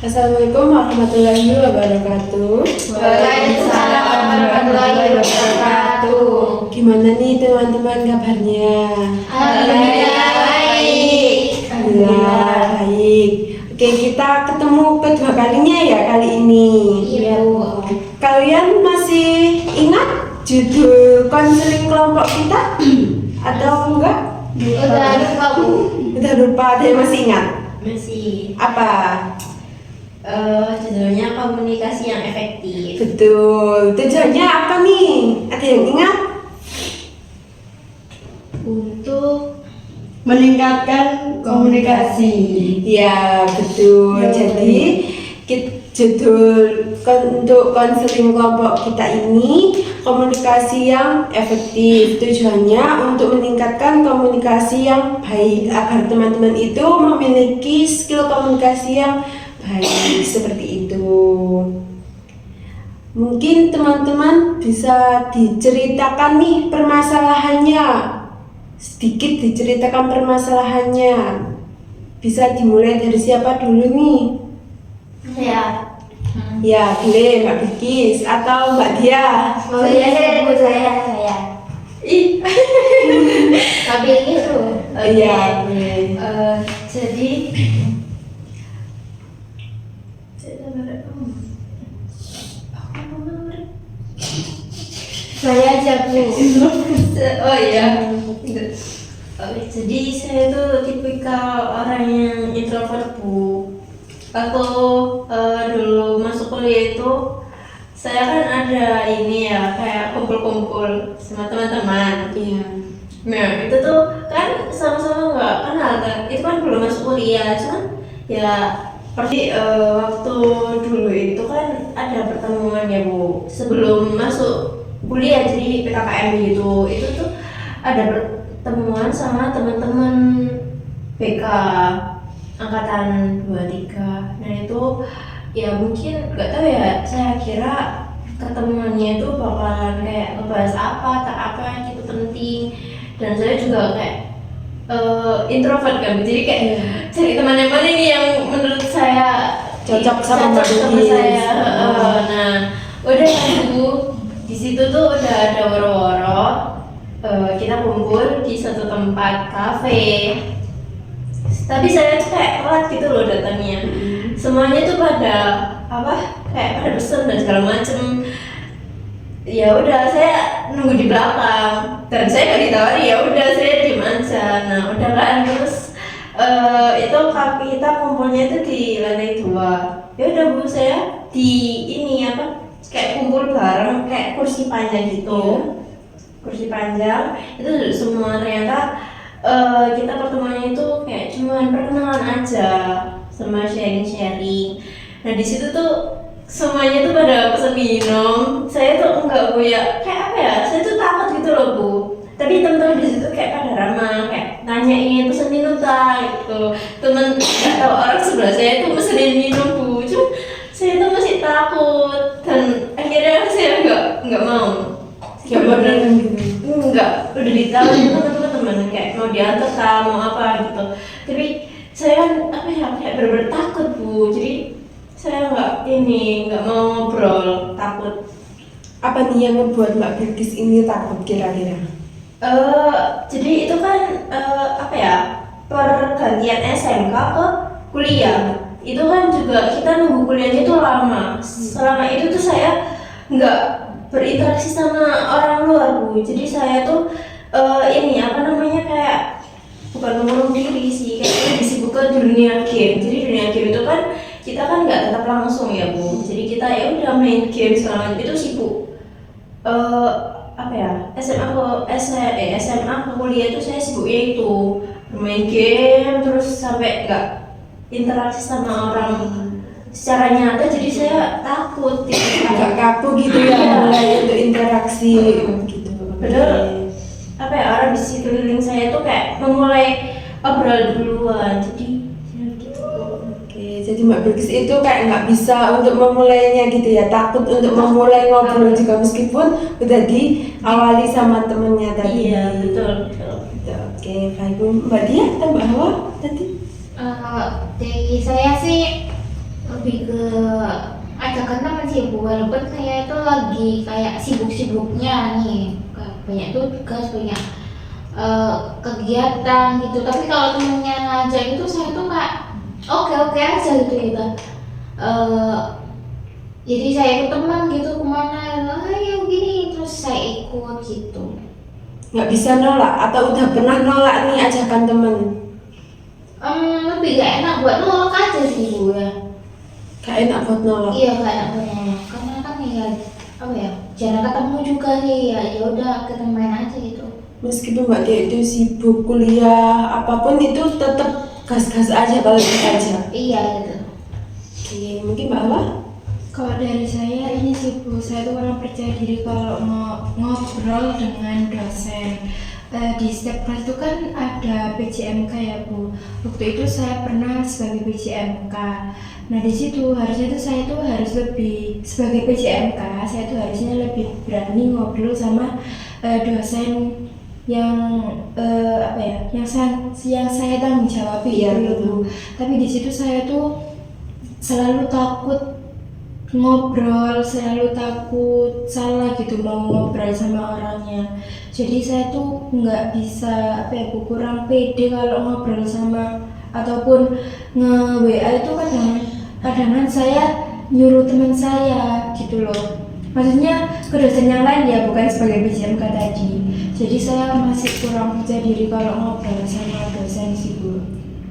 Assalamualaikum warahmatullahi wabarakatuh. Waalaikumsalam warahmatullahi wabarakatuh. Gimana nih teman-teman kabarnya? Alhamdulillah baik. Alhamdulillah baik. Oke, kita ketemu kedua kalinya ya kali ini. Iya, Bu. Kalian masih ingat judul konseling kelompok kita? Atau enggak? Udah lupa, Bu. Udah lupa, ada yang masih ingat? Masih. Apa? Judulnya komunikasi yang efektif. Betul. Tujuannya apa nih? Ada yang ingat? Untuk Meningkatkan komunikasi. Ya, betul. Jadi judul untuk konseling kelompok kita ini komunikasi yang efektif. Tujuannya untuk meningkatkan komunikasi yang baik agar teman-teman itu memiliki skill komunikasi yang baik seperti itu. Mungkin teman-teman bisa diceritakan nih permasalahannya. Sedikit diceritakan permasalahannya. Bisa dimulai dari siapa dulu nih? saya. Ya, boleh Mbak Bilkis atau Mbak Dia. Oh iya, Bu, saya. Ih, Tapi itu. iya, boleh. Jadi saya aja, Bu. Oh iya. Jadi saya tuh tipikal orang yang introvert, Bu. Aku dulu masuk kuliah itu saya kan ada ini ya kayak kumpul-kumpul sama teman-teman. Iya. Nah itu tuh kan sama-sama nggak kenal kan, itu kan belum masuk kuliah, cuman ya seperti waktu dulu itu kan ada pertemuan ya, Bu, sebelum masuk kuliah, jadi PKKM gitu. Itu tuh ada pertemuan sama teman-teman BK angkatan 23. Nah itu ya mungkin nggak tahu ya, saya kira ketemuannya itu bakalan kayak ngebahas apa tak apa gitu penting, dan saya juga kayak introvert kan, jadi kayak cari teman yang mana nih yang menurut saya Cocok sama Mbak sama Bilkis. saya. Nah udah Bu, di situ tuh udah ada woro-woro, kita kumpul di satu tempat kafe. Tapi saya tuh kayak telat gitu loh datangnya. Semuanya tuh pada kayak pada pesen dan segala macem. Ya udah saya nunggu di belakang dan saya nggak ditawari, ya udah saya diem aja. Nah udah kan, terus itu kita kumpulnya itu di lantai 2. Ya udah Bu, saya di ini kayak kumpul bareng kayak kursi panjang gitu. Kursi panjang itu semua ternyata kita pertemuannya itu kayak cuman perkenalan aja sama sharing. Nah di situ tuh semuanya tuh pada pesan minum. Saya tuh enggak, Bu, ya kayak apa ya, saya tuh takut gitu loh, Bu. Tapi teman-teman di situ kayak pada ramah, kayak nanya ingin pesan minum tak gitu. Temen nggak tahu orang sebelah saya tuh pesenin minum, Bu. Cuma saya tuh masih takut dan akhirnya saya nggak mau. Gak beneran gitu. Enggak, udah ditawarin teman-teman kayak mau diantar kah, mau apa gitu. Tapi saya kan kayak bener-bener takut, Bu. Jadi saya nggak mau ngobrol, takut. Apa nih yang membuat Mbak Bilkis ini takut kira-kira? Jadi itu kan pergantian SMK ke kuliah. Itu kan juga kita nunggu kuliahnya itu lama. Selama itu tuh saya nggak berinteraksi sama orang luar, Bu. Jadi saya tuh kayak bukan mengurung diri sih, kayak disibukkan di dunia game. Jadi dunia game itu kan kita kan nggak tetap langsung ya, Bu. Jadi kita ya udah main game segala macam, itu sibuk. SMA ke kuliah itu saya sibuknya itu bermain game, terus sampai nggak interaksi sama orang secara nyata. Jadi saya takut Agak kaku gitu ya, mulai untuk interaksi gitu. Padahal orang di sekeliling saya tuh kayak memulai obrol duluan. Jadi gitu. Oke, jadi Mbak Bilkis itu kayak nggak bisa untuk memulainya gitu ya, takut untuk memulai ngobrol juga meskipun udah diawali sama temennya tadi. Iya, betul. Oke, baik Bu. Mbak Dia atau Mbak Hawa tadi? Dari saya sih lebih ajakan teman sih Bu, walaupun saya itu lagi kayak sibuk-sibuknya nih, banyak tugas, banyak kegiatan gitu. Tapi kalau temennya ngajak itu saya tuh kayak oke aja gitu kita. Jadi saya ikut teman gitu kemana, ayo gini, terus saya ikut gitu. Nggak bisa nolak atau udah pernah nolak nih ajakan temen? Lebih gak enak buat nolak aja sih Bu ya. Gak enak buat nolak. Iya gak enak buat nolak, karena kan ya apa ya, jarang ketemu juga sih ya. Ya udah kita main aja gitu. Meskipun Mbak Dia itu sibuk kuliah apapun itu tetap gas-gas aja kalau bisa aja. Iya gitu. Oke, mungkin Mbak Awa? Kalau dari saya ini sih Bu, saya tuh orang percaya diri kalau ngobrol dengan dosen. Di setiap kelas itu kan ada PJMK ya Bu. Waktu itu saya pernah sebagai PJMK. Nah di situ harusnya tuh saya tuh harus lebih sebagai PJMK, saya tuh harusnya lebih berani ngobrol sama dosen yang apa ya, yang saya tanggung jawab Iya, gitu Bu. Tapi di situ saya tuh selalu takut ngobrol, selalu takut salah gitu mau ngobrol sama orangnya. Jadi saya tuh nggak bisa apa ya, kurang pede kalau ngobrol sama ataupun nge-WA itu kadang saya nyuruh teman saya gitu loh. Maksudnya ke dosen yang lain ya, bukan sebagai PJMK tadi. Jadi saya masih kurang percaya diri kalau ngobrol sama dosen sih Bu.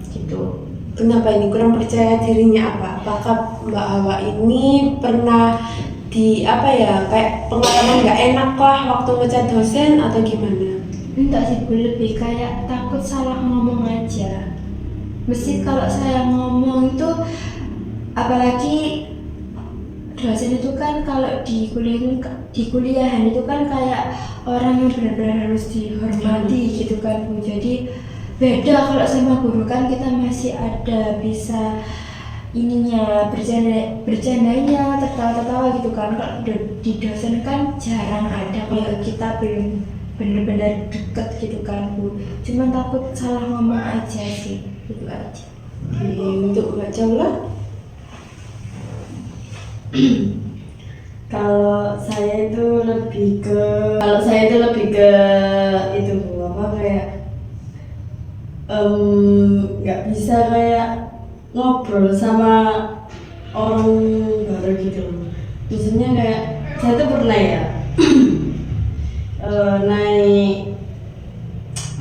Gitu. Kenapa ini kurang percaya dirinya apa? Apakah Mbak Awa ini pernah di apa ya kayak pengalaman nggak enak lah waktu ngechat dosen atau gimana? Enggak sih Bu, lebih kayak takut salah ngomong aja. Mesti kalau saya ngomong itu, apalagi dosen itu kan kalau di kuliahan itu kan kayak orang yang benar-benar harus dihormati gitu kan Bu. Jadi beda kalau sama guru kan kita masih ada bisa ininya bercandanya, tertawa-tertawa gitu kan. Kalau di dosen kan jarang ada kalau kita belum benar-benar deket gitu kan Bu. Cuman takut salah ngomong aja sih, gitu aja. Oke, untuk Mbak Jaula? Kalau saya itu lebih ke itu Bu, apa kayak nggak bisa kayak ngobrol sama orang baru gitu loh. Maksudnya kayak saya tuh pernah ya naik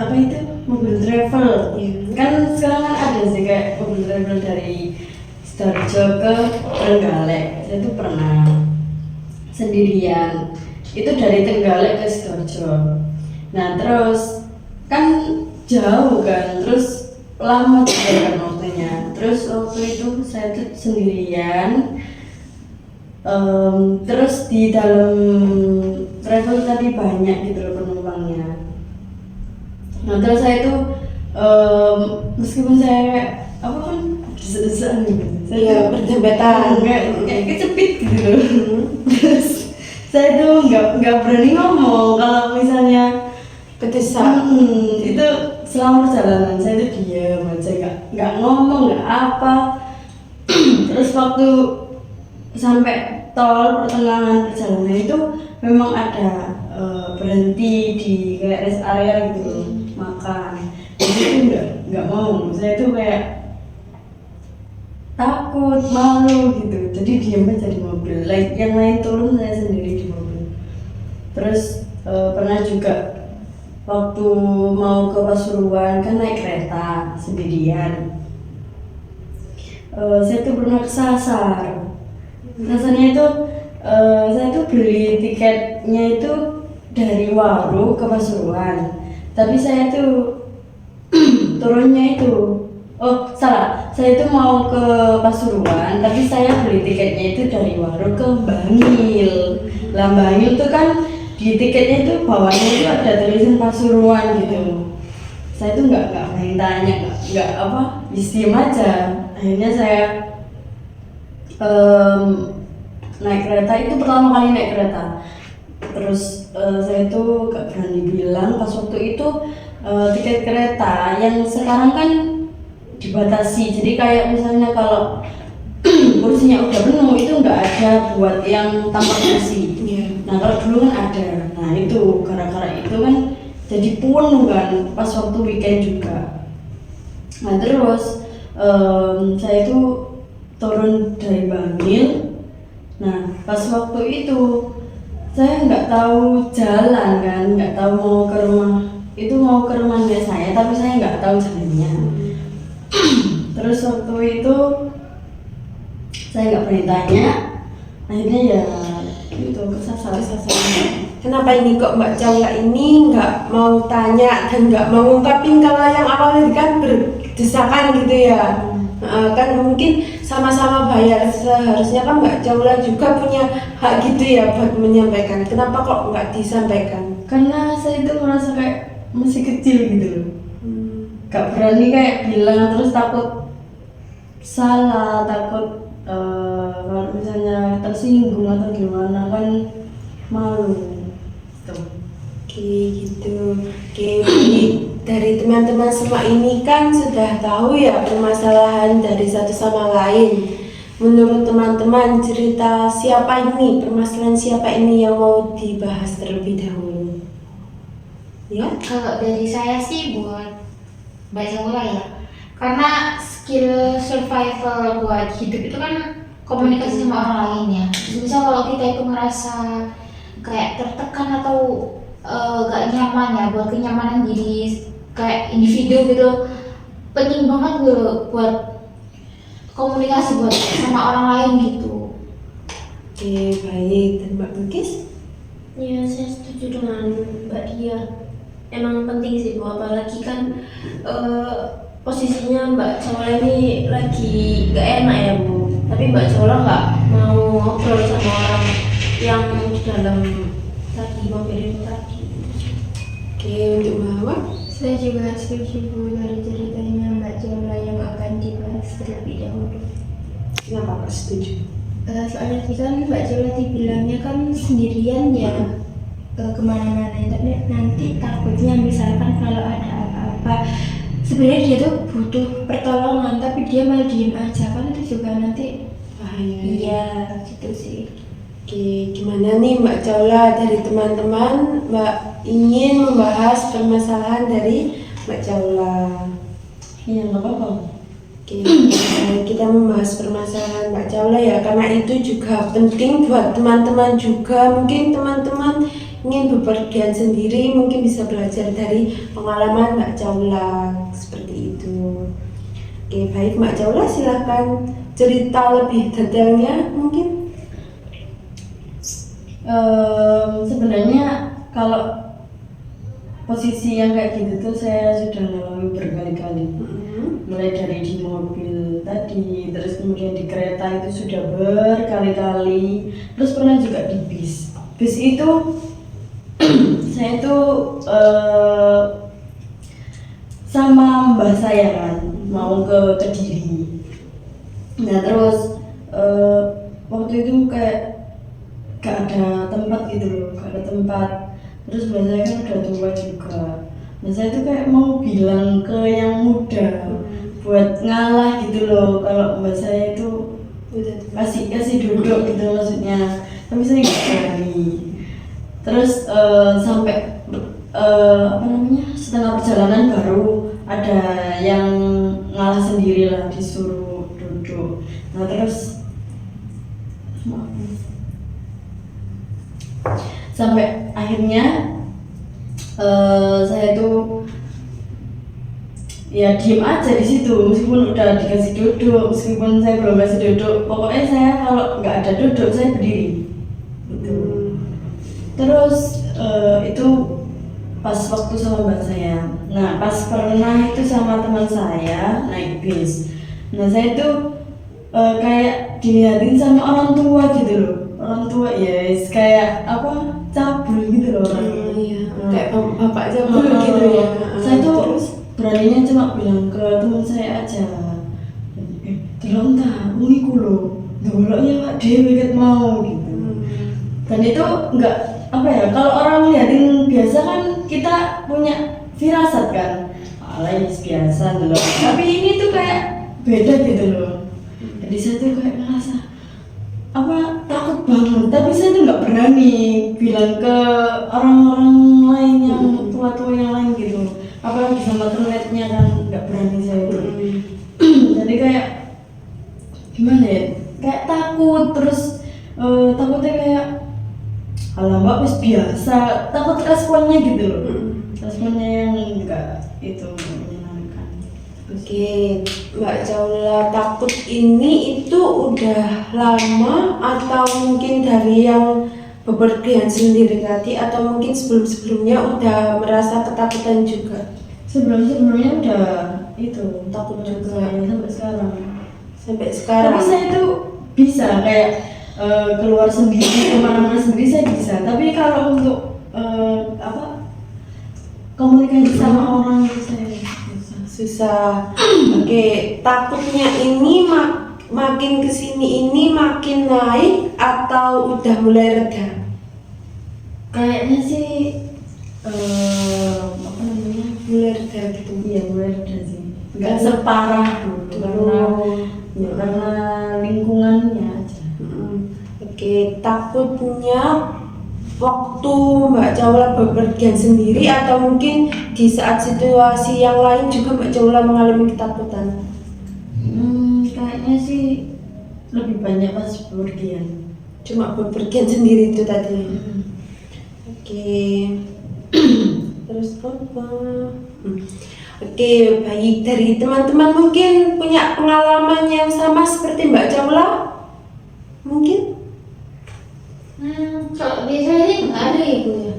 apa itu mobil travel ya. Kan sekarang kan ada sih kayak mobil travel dari Sidoarjo ke Trenggalek. Saya tuh pernah sendirian itu dari Trenggalek ke Sidoarjo. Nah terus kan jauh kan, terus lama juga kan waktunya. Terus waktu itu saya tuh sendirian. Terus di dalam travel tadi banyak gitu loh penumpangnya. Nah terus saya tuh meskipun saya apa kan desa-desaan gitu, saya berdempetan kayak kecepit gitu loh. Terus saya tuh nggak berani ngomong kalau misalnya kedesak. Itu selama perjalanan saya tuh diam aja, nggak ngomong, nggak apa. Terus waktu sampai tol pertengahan perjalanan itu memang ada berhenti di kayak rest area gitu makan. Jadi itu nggak mau, saya tuh kayak takut, malu gitu. Jadi diam aja di mobil. Yang lain turun, saya sendiri di mobil. Terus pernah juga waktu mau ke Pasuruan kan naik kereta sendirian. Saya tuh pernah kesasar. Rasanya itu saya tuh beli tiketnya itu dari Waru ke Pasuruan. Tapi saya tuh turunnya itu saya itu mau ke Pasuruan, tapi saya beli tiketnya itu dari Waru ke Bangil. Lah Bangil tuh kan di tiketnya itu bawahnya itu ada tulisan Pasuruan gitu. Saya tuh nggak main tanya, nggak apa, diam aja. Akhirnya saya naik kereta, itu pertama kali naik kereta. Terus saya tuh gak berani bilang pas waktu itu tiket kereta yang sekarang kan dibatasi. Jadi kayak misalnya kalau kursinya udah penuh itu nggak ada buat yang tanpa kursi. Nah kalau dulu kan ada. Nah itu gara-gara itu kan jadi penuh kan pas waktu weekend juga. Nah terus saya itu turun dari Bangil. Nah pas waktu itu saya nggak tahu jalan kan, nggak tahu mau ke rumah. Itu mau ke rumahnya saya tapi saya nggak tahu jalannya. Terus waktu itu saya nggak berani tanya, akhirnya ya itu kesasar. Kenapa ini kok Mbak Caula ini nggak mau tanya dan nggak mau ngungkapin kalau yang awalnya kan berdesakan gitu ya? Kan mungkin sama-sama bayar, seharusnya kan Mbak Caula juga punya hak gitu ya buat menyampaikan. Kenapa kok nggak disampaikan? Karena saya itu merasa kayak masih kecil gitu loh. Gak berani kayak bilang, terus takut salah, takut kalau misalnya tersinggung atau gimana kan malu. Oke gitu. Oke, dari teman-teman semua ini kan sudah tahu ya permasalahan dari satu sama lain. Menurut teman-teman, cerita siapa ini, permasalahan siapa ini yang mau dibahas terlebih dahulu? Ya? Kalau dari saya sih buat Mbak Caula ya, karena skill survival buat hidup itu kan komunikasi sama orang lain ya. Misal kalau kita itu ngerasa kayak tertekan atau gak nyaman ya, buat kenyamanan diri kayak individu gitu, penting banget gitu buat komunikasi buat sama orang lain gitu. Oke, baik. Dan Mbak Bugis? Ya, saya setuju dengan Mbak Dia. Emang penting sih Bu, apalagi kan posisinya Mbak Caula ini lagi gak enak ya Bu. Tapi Mbak Caula nggak mau ngobrol sama orang yang di dalam tadi mobil itu tadi. Oke, untuk Mbak Hawa? Saya juga setuju Bu dari ceritanya Mbak Caula yang akan dibahas terlebih dahulu. Kenapa Pak setuju? Soalnya tadi kan Mbak Caula dibilangnya kan sendirian ya kemana-mana, nanti takutnya misalkan kalau ada apa-apa sebenarnya dia tuh butuh pertolongan tapi dia malah diem aja, kan itu juga nanti Bahaya. iya gitu sih. Oke, gimana nih Mbak Caula, dari teman-teman Mbak ingin membahas permasalahan dari Mbak Caula. Iya nggak apa-apa. Oke, kita membahas permasalahan Mbak Caula ya, karena itu juga penting buat teman-teman juga. Mungkin teman-teman ingin bepergian sendiri, mungkin bisa belajar dari pengalaman Mbak Caula seperti itu. Oke, baik Mbak Caula, silahkan cerita lebih detailnya mungkin. Sebenarnya kalau posisi yang kayak gitu tuh saya sudah lalui berkali-kali. Mulai dari di mobil tadi, terus kemudian di kereta itu sudah berkali-kali, terus pernah juga di bis. Bis itu saya itu sama mbah saya kan mau ke Kediri. Nah terus waktu itu kayak gak ada tempat gitu loh, gak ada tempat. Terus mbak saya kan udah tua juga. Nah saya tuh kayak mau bilang ke yang muda buat ngalah gitu loh, kalau mbak saya itu kasih duduk gitu maksudnya. Tapi saya nggak berani. Terus sampai setengah perjalanan baru ada yang ngalah sendiri lah, disuruh duduk. Nah terus sampai akhirnya saya tuh ya diem aja di situ meskipun udah dikasih duduk, meskipun saya belum kasih duduk, pokoknya saya kalau nggak ada duduk saya berdiri gitu. Terus itu pas waktu sama mbak saya. Nah pas pernah itu sama teman saya naik bis. Nah saya tuh kayak dilihatin sama orang tua gitu loh. Orang tua ya kayak apa, cabul gitu loh orang. Iya, kayak bapak cabul gitu ya. Saya tuh beraninya cuma bilang ke teman saya aja, tolong tak, uniku loh, doloknya Pak Dewi ket mau gitu. Dan itu enggak apa ya, kalau orang liatin biasa kan kita punya firasat kan, ini biasa loh. Tapi ini tuh kayak beda gitu loh. Jadi saya tuh kayak ngerasa apa takut banget, tapi saya tuh nggak berani bilang ke orang-orang lain yang tua-tua yang lain gitu, apalagi sama temennya kan nggak berani saya. Jadi kayak gimana ya, kayak takut terus takutnya kayak alamak wis biasa, takut responnya gitu loh, responnya yang enggak itu menyenangkan. Oke, Mbak Caula takut ini itu udah lama atau mungkin dari yang bepergian sendiri tadi, atau mungkin sebelum-sebelumnya udah merasa ketakutan juga? Sebelumnya udah itu takut juga ya, sampai sekarang. Tapi saya tuh bisa kayak keluar sendiri, kemana-mana sendiri saya bisa. Tapi kalau untuk komunikasi sama orang itu saya Susah. Oke, takutnya ini makin kesini ini makin naik atau udah mulai reda? kayaknya sih apa namanya, Mulai reda gitu. iya mulai reda sih, nggak separah dulu karena lingkungannya aja. Oke, takutnya waktu Mbak Caula bepergian sendiri atau mungkin di saat situasi yang lain juga Mbak Caula mengalami ketakutan? Kayaknya sih lebih banyak pas bepergian. Cuma bepergian sendiri itu tadi. Oke. Terus apa? Oke, baik, dari teman-teman mungkin punya pengalaman yang sama seperti Mbak Caula? Mungkin? Kalau biasanya sih nggak ada ya Bu ya.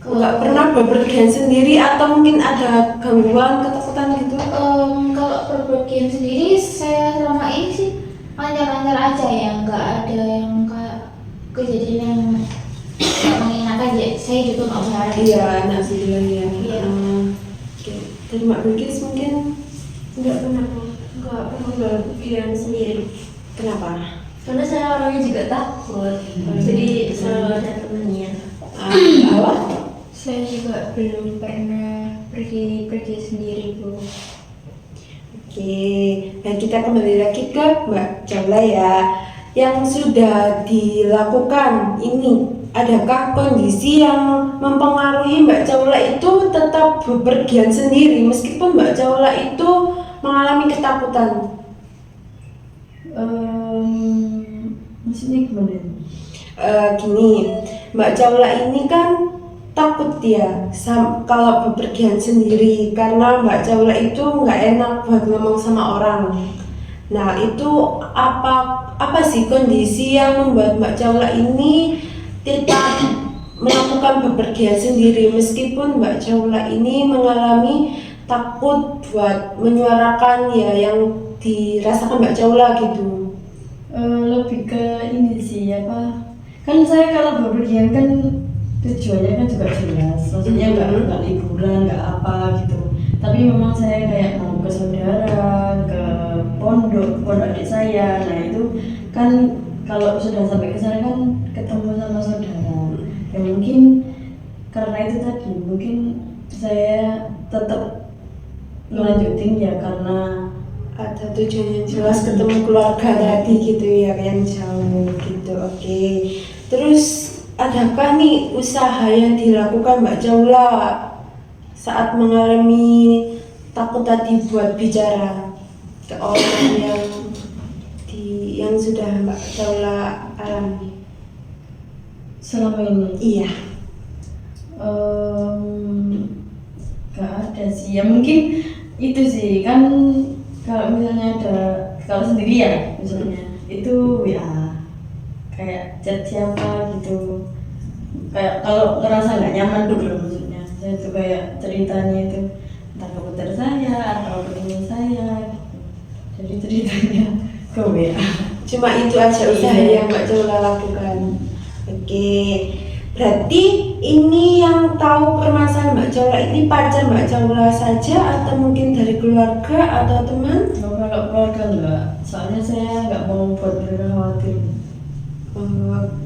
Nggak pernah bepergian sendiri atau mungkin ada gangguan, ketakutan gitu? Kalau bepergian sendiri saya selama ini sih lancar-lancar aja ya, nggak ada yang kayak kejadian yang nggak mengenakan ya. Saya juga nggak berharap. Iya, anak bilang ya. Iya. Oke, dari Mbak Bilkis mungkin Nggak pernah bepergian sendiri. kenapa? Karena saya orangnya juga takut, jadi selalu ada temannya. Apa? Saya juga belum pernah pergi sendiri Bu. Oke, dan kita kembali lagi ke Mbak Caula ya. Yang sudah dilakukan ini, adakah kondisi yang mempengaruhi Mbak Caula itu tetap bepergian sendiri meskipun Mbak Caula itu mengalami ketakutan? Maksudnya gimana? Gini, Mbak Caula ini kan takut ya kalau bepergian sendiri karena Mbak Caula itu nggak enak buat ngomong sama orang. Nah, itu apa sih kondisi yang membuat Mbak Caula ini tetap melakukan bepergian sendiri meskipun Mbak Caula ini mengalami takut buat menyuarakan ya yang dirasakan Mbak Caula gitu? Lebih ke ini sih apa, kan saya kalau bepergian kan tujuannya kan juga jelas, maksudnya nggak liburan, nggak apa gitu, tapi memang saya kayak mau ke saudara, ke pondok adik saya. Nah itu kan kalau sudah sampai ke sana kan ketemu sama saudara ya, mungkin karena itu tadi mungkin saya tetap melanjutin ya karena ada tujuan yang jelas, ketemu keluarga tadi gitu ya, yang jauh gitu. Oke, terus adakah nih usaha yang dilakukan Mbak Caula saat mengalami takut tadi buat bicara ke orang yang sudah Mbak Caula alami selama ini? Iya. Gak ada sih ya, mungkin itu sih kan kalau misalnya kalau sendiri ya misalnya itu WA kayak chat siapa gitu, kayak kalau ngerasa nggak nyaman dulu loh, maksudnya saya tuh kayak ceritanya itu entah ke putar saya atau ke teman saya gitu, jadi ceritanya ke WA. Cuma itu aja usaha yang Mbak Caula lakukan. Oke, berarti ini yang tahu permasalahan Mbak Caula ini pacar Mbak Caula saja atau mungkin dari keluarga atau teman? Kalau keluarga enggak, soalnya saya nggak mau buat mereka khawatir.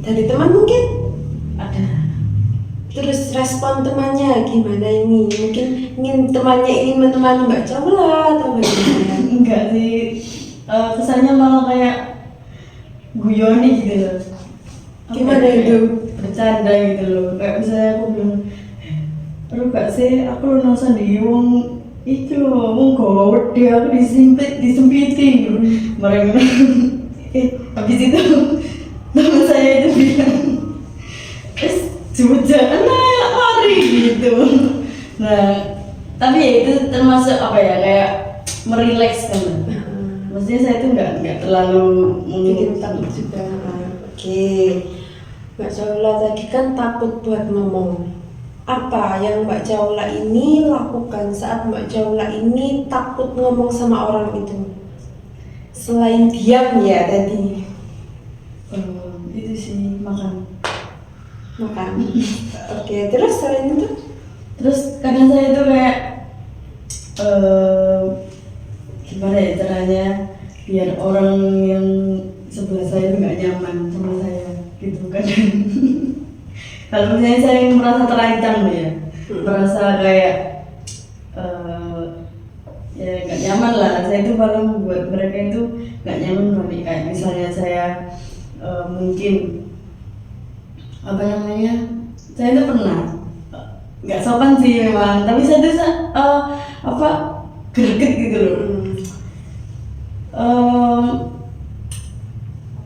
Dari teman mungkin? Ada. Terus respon temannya gimana ini? Mungkin temannya ingin menemani Mbak Caula atau bagaimana? Enggak sih, kesannya malah kayak guyoni gitu loh. Gimana Kayak itu? bercanda gitu loh, kayak misalnya aku bilang, aduh gak sih, aku lu nonton di wong itu loh, wong gawat dia, aku disempitin mereka. Habis itu teman saya itu bilang, jangan lari gitu. Nah, tapi ya itu termasuk apa ya, kayak merileks kan. Maksudnya saya itu nggak terlalu Bikin takut juga. Oke, Mbak Caula tadi kan takut buat ngomong. Apa yang Mbak Caula ini lakukan saat Mbak Caula ini takut ngomong sama orang itu? Selain diam ya tadi. itu sih makan. Oke, terus selain itu? Terus kadang saya itu kayak gimana ya caranya biar orang yang sebelah saya itu nggak nyaman sama saya gitu kan. Kalau misalnya saya merasa terancam ya, merasa kayak ya nggak nyaman lah, saya itu malah membuat mereka itu nggak nyaman nih. Kayak misalnya saya mungkin apa namanya, saya itu pernah nggak sopan sih memang, tapi saya tuh apa greget gitu loh.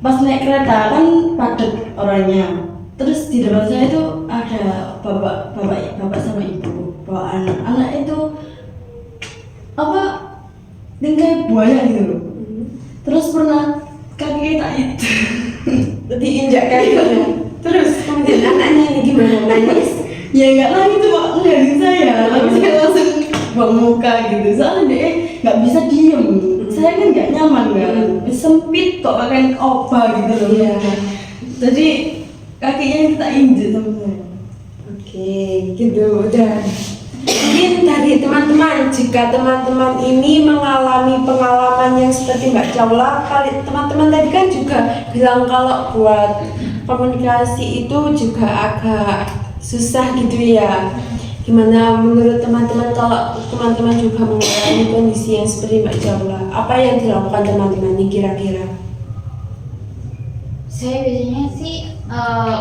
Pas naik kereta kan padat orangnya, terus di depan saya itu ada bapak sama ibu bawa anak itu apa tingkai buaya gitu loh. Terus pernah kaki tak itu Diinjak kakinya. Terus kemudian anaknya ini gimana, nangis? ya nggak lagi tuh pak ngeliatin saya, tapi saya langsung buang muka gitu, soalnya dia nggak bisa diem. Saya kan nggak nyaman kan, sempit kok pakai opa gitu loh. Iya. Jadi kakinya kita injek sama saya. Oke, gitu udah. Mungkin dari teman-teman, jika teman-teman ini mengalami pengalaman yang seperti Mbak Caula, teman-teman tadi kan juga bilang kalau buat komunikasi itu juga agak susah gitu ya. Gimana menurut teman-teman kalau teman-teman juga mengalami kondisi yang seperti Mbak Caula? Apa yang dilakukan teman-teman ini kira-kira? Saya biasanya sih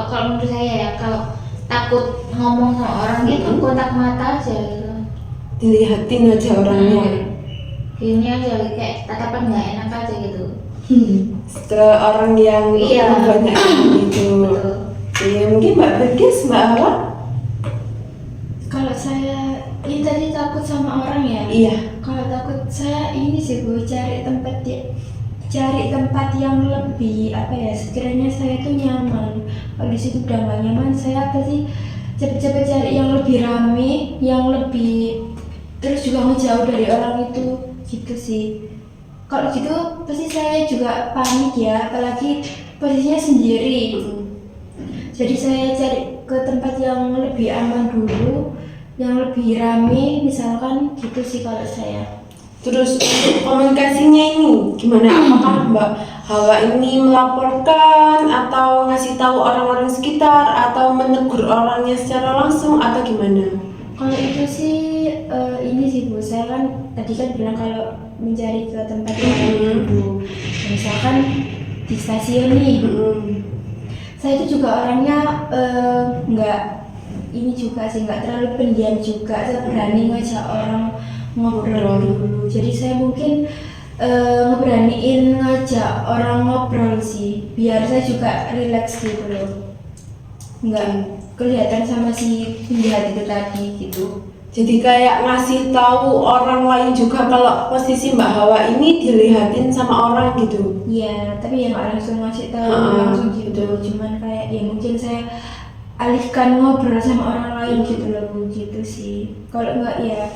kalau menurut saya ya, kalau takut ngomong sama orang gitu kontak mata aja gitu. Dilihatin aja orangnya. Gini aja kayak tatapan nggak enak aja gitu. Ke orang yang Iya. banyak gitu. Betul. Iya, mungkin Mbak Bilkis, Mbak Hawa? Kalau saya ini tadi takut sama orang ya. Iya. Kalau takut saya ini sih Bu, cari tempat yang lebih apa ya, sekiranya saya itu nyaman. Kalau di situ udah nggak nyaman, saya pasti cepet-cepet cari yang lebih rame, yang lebih terus juga ngejauh dari orang itu gitu sih. Kalau gitu pasti saya juga panik ya, apalagi posisinya sendiri. Jadi saya cari ke tempat yang lebih aman dulu, yang lebih rame, misalkan gitu sih kalau saya. Terus untuk komunikasinya ini gimana? Apakah Mbak Hawa ini melaporkan atau ngasih tahu orang-orang sekitar atau menegur orangnya secara langsung atau gimana? Kalau itu sih ini sih Bu, saya kan tadi kan bilang kalau mencari ke tempat yang dulu. Misalkan di stasiun nih, saya itu juga orangnya nggak ini juga sih, nggak terlalu pendiam juga, saya berani ngajak orang ngobrol dulu. Jadi saya mungkin ngeberaniin ngajak orang ngobrol sih, biar saya juga relax gitu loh, nggak kelihatan sama si penjahat itu tadi gitu. Jadi kayak ngasih tahu orang lain juga kalau posisi Mbak Hawa ini dilihatin sama orang gitu. Iya, tapi ya nggak langsung ngasih tahu langsung gitu. Cuman kayak ya mungkin saya alihkan ngobrol sama orang lain gitu loh Bu, gitu sih. Kalau nggak ya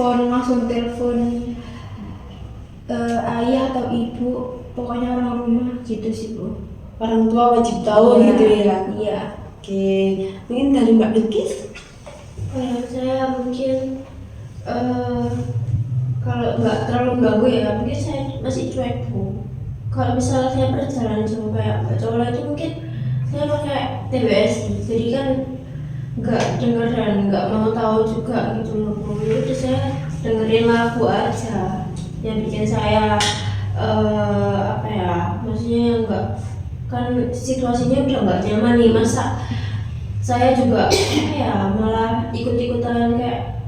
langsung telepon ayah atau ibu, pokoknya orang rumah gitu sih Bu. Orang tua wajib tahu Iya, gitu ya. Iya. Oke, mungkin dari Mbak Bilkis? Kalau saya mungkin kalau nggak terlalu ganggu ya, mungkin saya masih cuek Bu. Kalau misalnya saya perjalanan sama kayak Mbak Caula itu mungkin saya pakai TBS, jadi kan nggak denger dan nggak mau tahu juga gitu loh Bu. Jadi saya dengerin lagu aja yang bikin saya apa ya, maksudnya enggak, kan situasinya udah nggak nyaman nih, masa saya juga apa ya malah ikut-ikutan kayak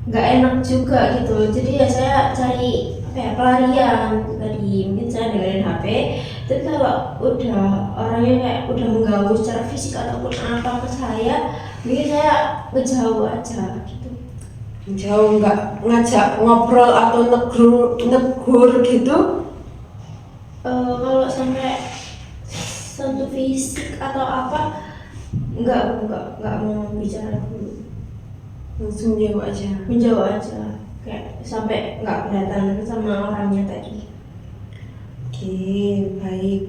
nggak enak juga gitu. Jadi ya saya cari apa ya pelarian tadi, mungkin saya dengerin HP. Tapi kalau udah orangnya kayak udah mengganggu secara fisik ataupun apa ke saya, mungkin saya ngejauh aja gitu. Jauh, nggak ngajak ngobrol atau negur gitu? Kalau sampai sentuh fisik atau apa, enggak mau bicara dulu, Langsung jauh aja. menjauh aja, kayak sampai nggak kelihatan sama orangnya tadi. Oke, baik.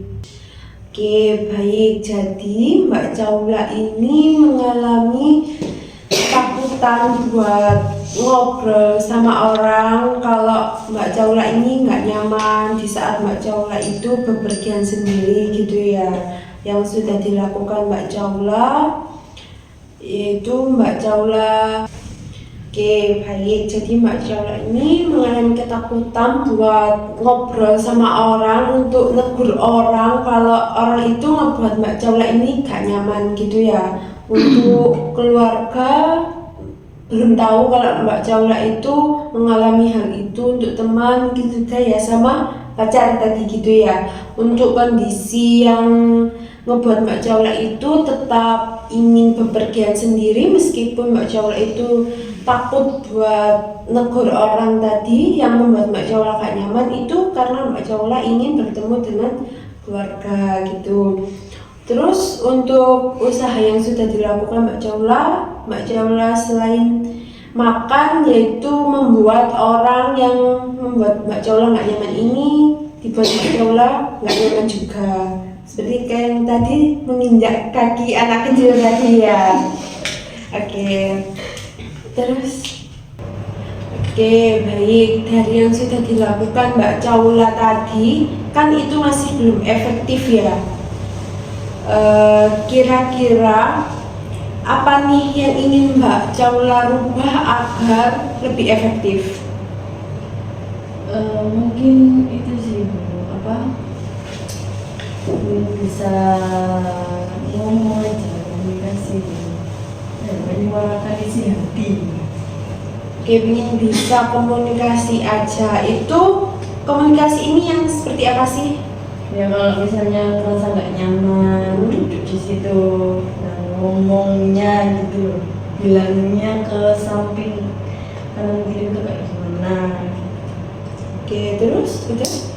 Jadi Mbak Caula ini mengalami ketakutan buat ngobrol sama orang kalau Mbak Caula ini nggak nyaman di saat Mbak Caula itu bepergian sendiri gitu ya. Yang sudah dilakukan Mbak Caula yaitu Mbak Caula. Oke, baik. Jadi Mbak Caula ini mengalami ketakutan buat ngobrol sama orang, untuk negur orang kalau orang itu ngebuat Mbak Caula ini gak nyaman gitu ya. Untuk keluarga belum tahu kalau Mbak Caula itu mengalami hal itu. Untuk teman mungkin sudah ya, sama pacar tadi gitu ya. Untuk kondisi yang ngebuat Mbak Caula itu tetap ingin bepergian sendiri, meskipun Mbak Caula itu takut buat negur orang tadi yang membuat Mbak Caula gak nyaman, itu karena Mbak Caula ingin bertemu dengan keluarga gitu. Terus untuk usaha yang sudah dilakukan Mbak Caula selain makan, yaitu membuat orang yang membuat Mbak Caula gak nyaman ini dibuat Mbak Caula gak nyaman juga. Seperti kayak yang tadi menginjak kaki anak kecil tadi ya. Oke. Terus baik, dari yang sudah dilakukan Mbak Caula tadi kan itu masih belum efektif ya. Kira-kira apa nih yang ingin Mbak Caula rubah agar lebih efektif? Mungkin itu sih Bu, apa bisa ngomong aja, komunikasi, menyuarakan isi hati. Oke, ingin bisa komunikasi aja. Itu komunikasi ini yang seperti apa sih? Ya kalau misalnya ngerasa nggak nyaman duduk di situ, nah, ngomongnya gitu, bilangnya ke samping kanan kiri itu kayak gimana. Oke, terus udah.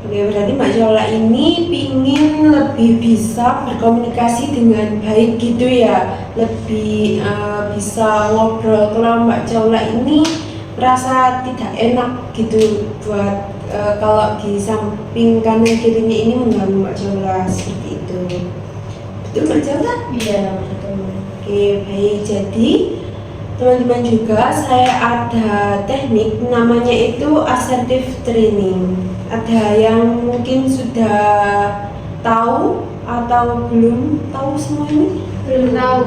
Oke, berarti Mbak Caula ini pingin lebih bisa berkomunikasi dengan baik gitu ya, lebih bisa ngobrol. Kalau Mbak Caula ini merasa tidak enak gitu buat kalau di samping kanan kirinya ini mengganggu Mbak Caula, seperti itu. Betul Mbak Caula? Iya betul. Oke, baik. Jadi teman-teman juga saya ada teknik namanya itu assertive training. Ada yang mungkin sudah tahu atau belum tahu semua ini? Belum tahu.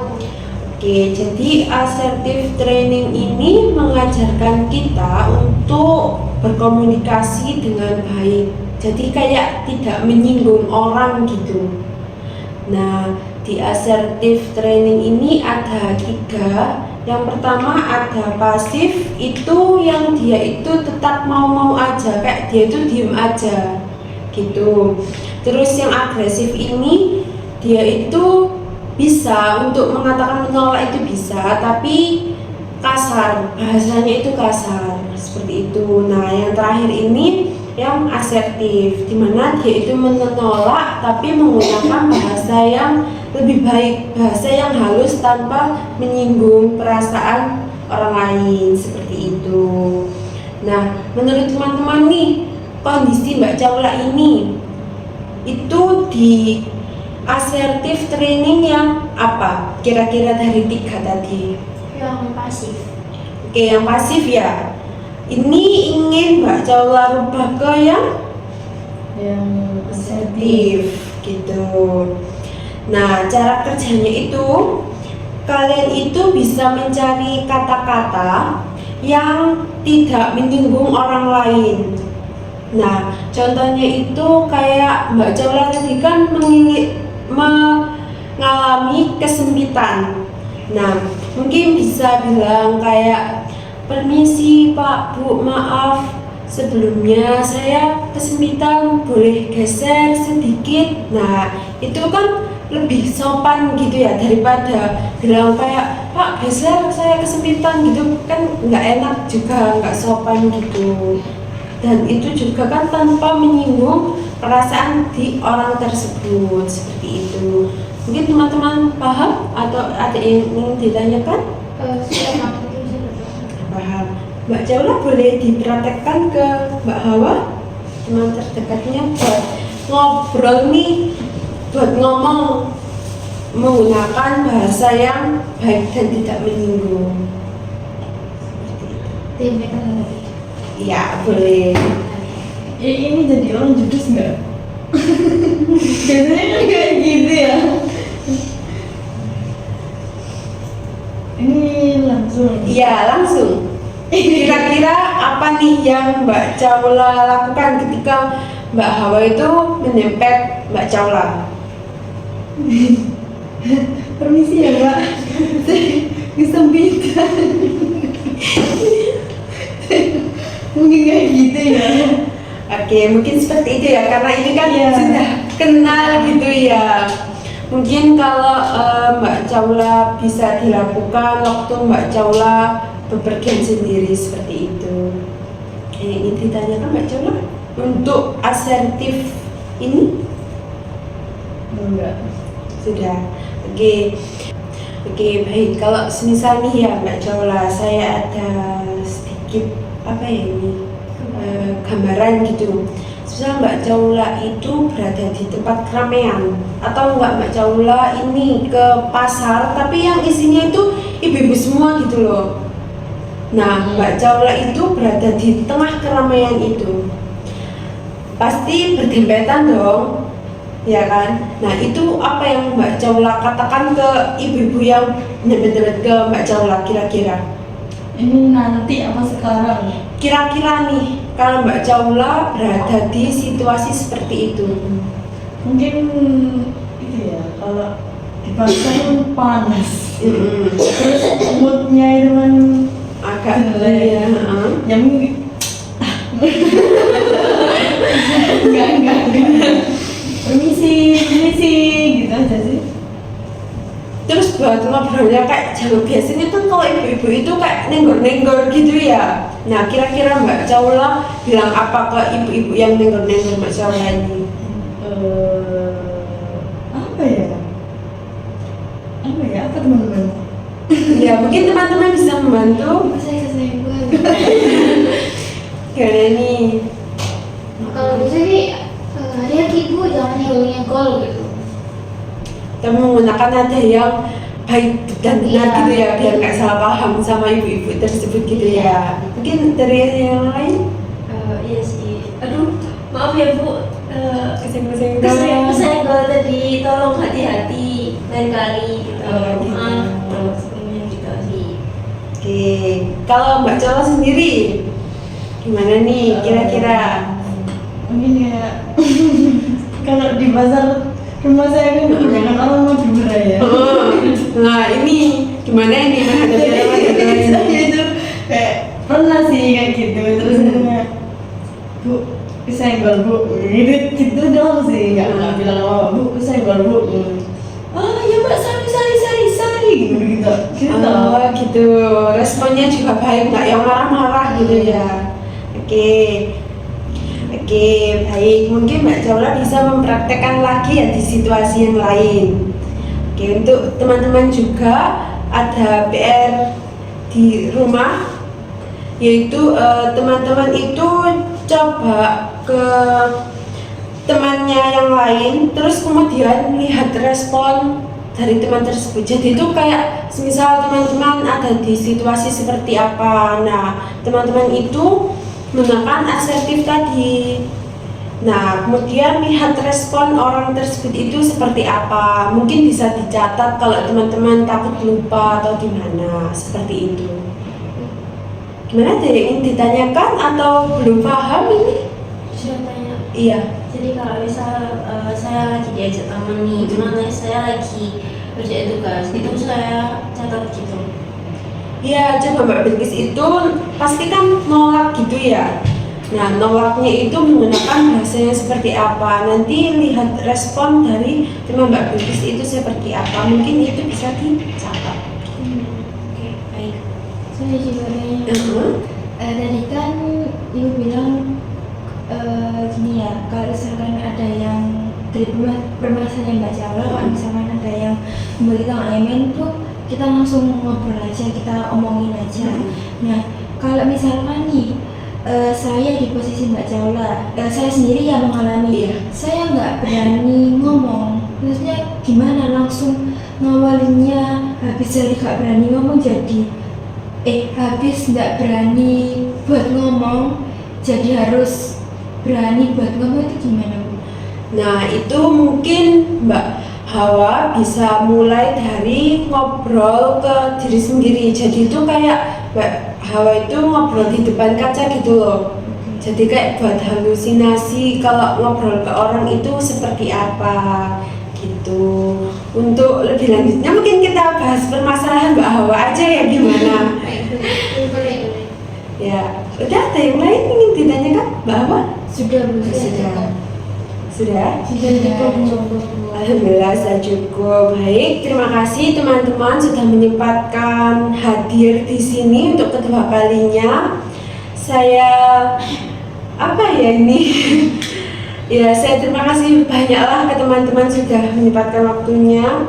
Oke, jadi assertive training ini mengajarkan kita untuk berkomunikasi dengan baik. Jadi kayak tidak menyinggung orang gitu. Nah, di assertive training ini ada 3. Yang pertama ada pasif, itu yang dia itu tetap mau-mau aja, kayak dia itu diem aja gitu. Terus yang agresif ini dia itu bisa untuk mengatakan menolak, itu bisa, tapi kasar, bahasanya itu kasar, seperti itu. Nah, yang terakhir ini yang asertif, dimana dia itu menolak tapi menggunakan bahasa yang lebih baik, bahasa yang halus tanpa menyinggung perasaan orang lain, seperti itu. Nah, menurut teman-teman nih, kondisi Mbak Caula ini itu di assertive training yang apa? Kira-kira dari 3 tadi. Yang pasif. Oke, yang pasif ya. Ini ingin Mbak Caula rubah ke yang asertif gitu. Nah, cara kerjanya itu kalian itu bisa mencari kata-kata yang tidak menyinggung orang lain. Nah, contohnya itu kayak Mbak Caula tadi kan mengalami kesempitan. Nah, mungkin bisa bilang kayak, permisi Pak, Bu, maaf, sebelumnya saya kesempitan, boleh geser sedikit. Nah, itu kan lebih sopan gitu ya, daripada bilang kayak, Pak, geser, saya kesempitan gitu, kan nggak enak juga, nggak sopan gitu. Dan itu juga kan tanpa menyinggung perasaan di orang tersebut, seperti itu. Mungkin teman-teman paham atau ada yang ingin ditanyakan? Sudah Paham. Mbak Caula boleh dipraktekkan ke Mbak Hawa, teman terdekatnya, buat ngobrol nih, buat ngomong menggunakan bahasa yang baik dan tidak menyinggung. Iya, boleh. Ini jadi orang judes nggak? Biasanya kan kayak gitu ya. Ini langsung. Iya, langsung. Kira-kira apa nih yang Mbak Caula lakukan ketika Mbak Hawa itu menyempet Mbak Caula? Permisi ya Mbak, kesempitan. Mungkin kayak gitu ya. Oke, mungkin seperti itu ya, karena ini kan Iya. sudah kenal gitu ya. Mungkin kalau Mbak Caula bisa dilakukan waktu Mbak Caula bepergian sendiri seperti itu. Ingin ditanyakan Mbak Caula untuk asertif ini? Enggak. Sudah. Oke, baik. Kalau semisal nih ya Mbak Caula, saya ada sedikit apa ya ini gambaran gitu. Misal Mbak Caula itu berada di tempat keramaian, atau Mbak Caula ini ke pasar tapi yang isinya itu ibu-ibu semua gitu loh. Nah, Mbak Caula itu berada di tengah keramaian itu, pasti berdempetan dong, ya kan? Nah, itu apa yang Mbak Caula katakan ke ibu-ibu yang nyebet-nyebet ke Mbak Caula kira-kira? Ini nanti apa sekarang? Kira-kira nih, kalau Mbak Caula berada di situasi seperti itu. Mungkin itu ya, kalau di pasar kan panas. Terus moodnya itu kan Agak jelek. ya, Ya mungkin enggak. Permisi gitu aja sih. Terus buat ngobrolnya kayak jalur biasanya tuh kalau ibu-ibu itu kayak nenggor-nenggor gitu ya. Nah, kira-kira Mbak Caula bilang apa ke ibu-ibu yang nenggor-nenggor Mbak Caula ini? Apa ya? Apa teman-teman? Ya, mungkin teman-teman bisa membantu. Saya kesenggol. Gimana nih? Kalau bisa sih, lihat ibu jangan nyenggol gitu. Kita menggunakan nada yang baik dan benar Iya. gitu ya, biar nggak salah paham sama ibu-ibu tersebut gitu ya. Mungkin dari yang lain? Iya sih. Aduh, maaf ya Bu. Kesenggol-senggol. Kesenggol tadi, tolong hati-hati lain kali gitu. Oh, gitu. Maaf, sebelumnya gitu sih. Oke, kalau Mbak Caula sendiri gimana nih kira-kira? Mungkin ya kalau di pasar rumah saya kan kebanyakan orang Madura ya. Nah, ini gimana ini menghadapi orang Saya itu kayak pernah sih kayak gitu, terus katanya, Bu, kesenggol Bu, gitu dong sih, nggak bilang apa, Bu, kesenggol Bu. Oh ya Mbak, sorry gitu. Oh gitu, responnya juga baik, nggak yang marah-marah gitu ya. Oke, baik. Mungkin Mbak Caula bisa mempraktekkan lagi ya di situasi yang lain. Oke, untuk teman-teman juga ada PR di rumah, yaitu teman-teman itu coba ke temannya yang lain, terus kemudian lihat respon dari teman tersebut. Jadi itu kayak semisal teman-teman ada di situasi seperti apa, nah teman-teman itu menggunakan asertif tadi. Nah, kemudian lihat respon orang tersebut itu seperti apa. Mungkin bisa dicatat kalau teman-teman takut lupa atau gimana, seperti itu. Gimana, ada yang ingin ditanyakan atau belum paham ini? Sudah tanya. Iya. Jadi kalau misal saya lagi diajak temen nih, gimana saya lagi kerja tugas, itu saya catat gitu. Iya, coba Mbak Bilkis itu pasti kan nolak gitu ya. Nah, nolaknya itu menggunakan bahasanya seperti apa. Nanti lihat respon dari teman Mbak Bilkis itu seperti apa. Mungkin itu bisa dicatat. Oke, baik. Saya juga tanya. Tadi kan ibu bilang gini ya, kalau misalkan ada yang dari permasalahan Mbak Jaula, kalau misalkan ada yang membuat kita nggak nyaman tuh kita langsung ngobrol aja, kita omongin aja. Nah, kalau misalkan nih saya di posisi Mbak Jaula, saya sendiri yang mengalami, saya nggak berani ngomong. Maksudnya gimana, langsung ngawalinnya habis dari nggak berani ngomong jadi habis nggak berani buat ngomong jadi harus berani buat ngomong, itu gimana Bu? Nah, itu mungkin Mbak Hawa bisa mulai dari ngobrol ke diri sendiri. Jadi itu kayak Mbak Hawa itu ngobrol di depan kaca gitu loh. Jadi kayak buat halusinasi kalau ngobrol ke orang itu seperti apa gitu. Untuk lebih lanjutnya mungkin kita bahas permasalahan Mbak Hawa aja ya, gimana? Ya, udah ada yang lain ingin ditanyakan Mbak Hawa? Sudah Bu. Sudah? Cukup. Alhamdulillah sudah cukup. Baik, terima kasih teman-teman sudah menyempatkan hadir di sini untuk kedua kalinya. Saya apa ya ini? Ya, saya terima kasih banyaklah ke teman-teman sudah menyempatkan waktunya.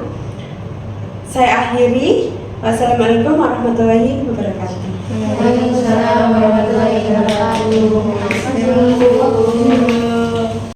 Saya akhiri. Wassalamualaikum warahmatullahi wabarakatuh. Waalaikumsalam warahmatullahi wabarakatuh.